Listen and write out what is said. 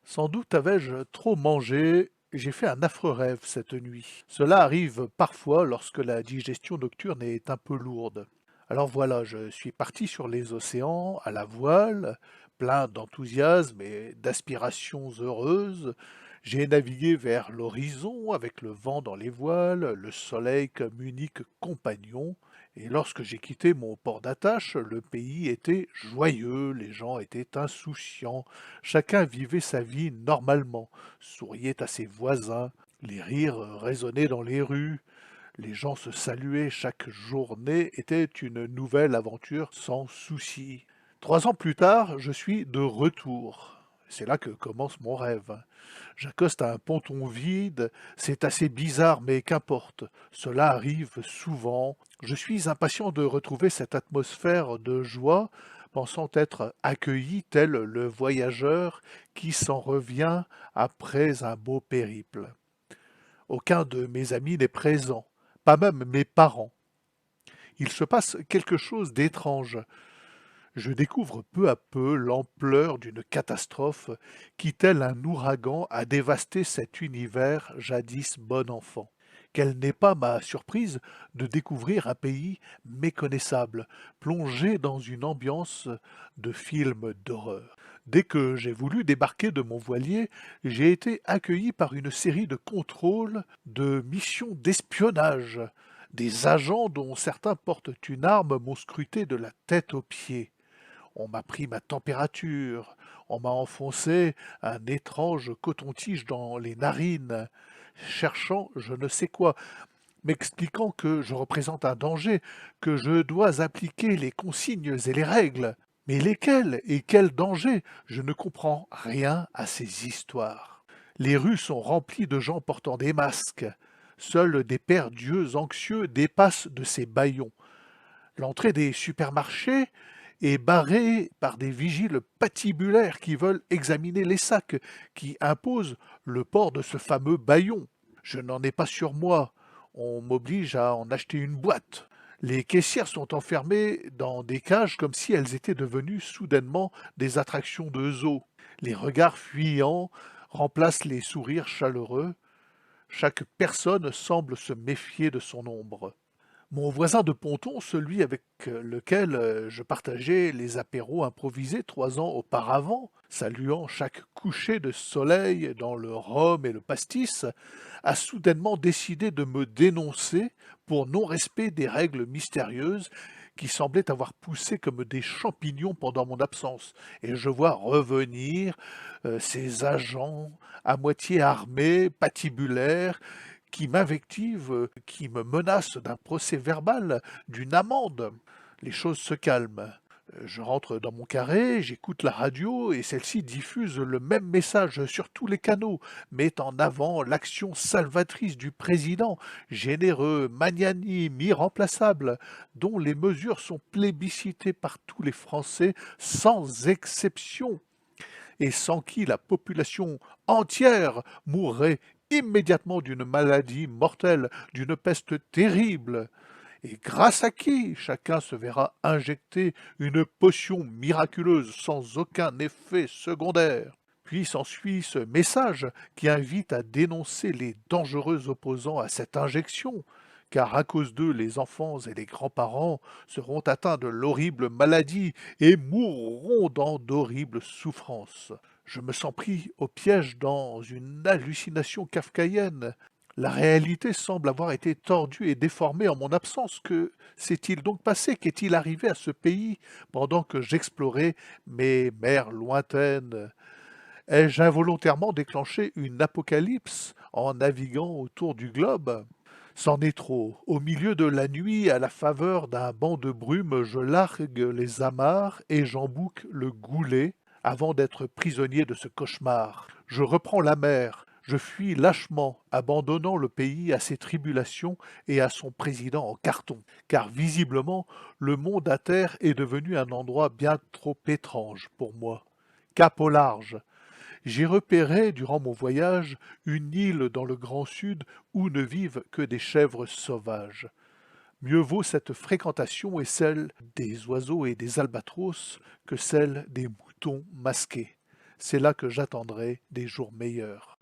Sans doute avais-je trop mangé, j'ai fait un affreux rêve cette nuit. Cela arrive parfois lorsque la digestion nocturne est un peu lourde. Alors voilà, je suis parti sur les océans, à la voile, plein d'enthousiasme et d'aspirations heureuses. J'ai navigué vers l'horizon avec le vent dans les voiles, le soleil comme unique compagnon, et lorsque j'ai quitté mon port d'attache, le pays était joyeux, les gens étaient insouciants, chacun vivait sa vie normalement, souriait à ses voisins, les rires résonnaient dans les rues, les gens se saluaient, chaque journée était une nouvelle aventure sans souci. 3 ans plus tard, je suis de retour. C'est là que commence mon rêve. J'accoste à un ponton vide, c'est assez bizarre, mais qu'importe. Cela arrive souvent. Je suis impatient de retrouver cette atmosphère de joie, pensant être accueilli tel le voyageur qui s'en revient après un beau périple. Aucun de mes amis n'est présent, pas même mes parents. Il se passe quelque chose d'étrange. Je découvre peu à peu l'ampleur d'une catastrophe qui, tel un ouragan, a dévasté cet univers jadis bon enfant. Quelle n'est pas ma surprise de découvrir un pays méconnaissable, plongé dans une ambiance de film d'horreur. Dès que j'ai voulu débarquer de mon voilier, j'ai été accueilli par une série de contrôles, de missions d'espionnage. Des agents dont certains portent une arme m'ont scruté de la tête aux pieds. On m'a pris ma température, on m'a enfoncé un étrange coton-tige dans les narines, cherchant je ne sais quoi, m'expliquant que je représente un danger, que je dois appliquer les consignes et les règles. Mais lesquels et quel danger? Je ne comprends rien à ces histoires. Les rues sont remplies de gens portant des masques. Seuls des pères dieux anxieux dépassent de ces bâillons. L'entrée des supermarchés est barrée par des vigiles patibulaires qui veulent examiner les sacs, qui imposent le port de ce fameux bâillon. Je n'en ai pas sur moi. On m'oblige à en acheter une boîte. Les caissières sont enfermées dans des cages comme si elles étaient devenues soudainement des attractions de zoo. Les regards fuyants remplacent les sourires chaleureux. Chaque personne semble se méfier de son ombre. Mon voisin de ponton, celui avec lequel je partageais les apéros improvisés 3 ans auparavant, saluant chaque coucher de soleil dans le rhum et le pastis, a soudainement décidé de me dénoncer pour non-respect des règles mystérieuses qui semblaient avoir poussé comme des champignons pendant mon absence. Et je vois revenir ces agents à moitié armés, patibulaires, qui m'invective, qui me menace d'un procès verbal, d'une amende. Les choses se calment. Je rentre dans mon carré, j'écoute la radio et celle-ci diffuse le même message sur tous les canaux, met en avant l'action salvatrice du président, généreux, magnanime, irremplaçable, dont les mesures sont plébiscitées par tous les Français sans exception et sans qui la population entière mourrait immédiatement d'une maladie mortelle, d'une peste terrible, et grâce à qui chacun se verra injecter une potion miraculeuse sans aucun effet secondaire. Puis s'ensuit ce message qui invite à dénoncer les dangereux opposants à cette injection, car à cause d'eux, les enfants et les grands-parents seront atteints de l'horrible maladie et mourront dans d'horribles souffrances. Je me sens pris au piège dans une hallucination kafkaïenne. La réalité semble avoir été tordue et déformée en mon absence. Que s'est-il donc passé? Qu'est-il arrivé à ce pays pendant que j'explorais mes mers lointaines? Ai-je involontairement déclenché une apocalypse en naviguant autour du globe? C'en est trop. Au milieu de la nuit, à la faveur d'un banc de brume, je largue les amarres et j'embouque le goulet avant d'être prisonnier de ce cauchemar. Je reprends la mer. Je fuis lâchement, abandonnant le pays à ses tribulations et à son président en carton, car visiblement le monde à terre est devenu un endroit bien trop étrange pour moi. Cap au large, j'ai repéré, durant mon voyage, une île dans le Grand Sud où ne vivent que des chèvres sauvages. Mieux vaut cette fréquentation et celle des oiseaux et des albatros que celle des moutons masqués. c'est là que j'attendrai des jours meilleurs.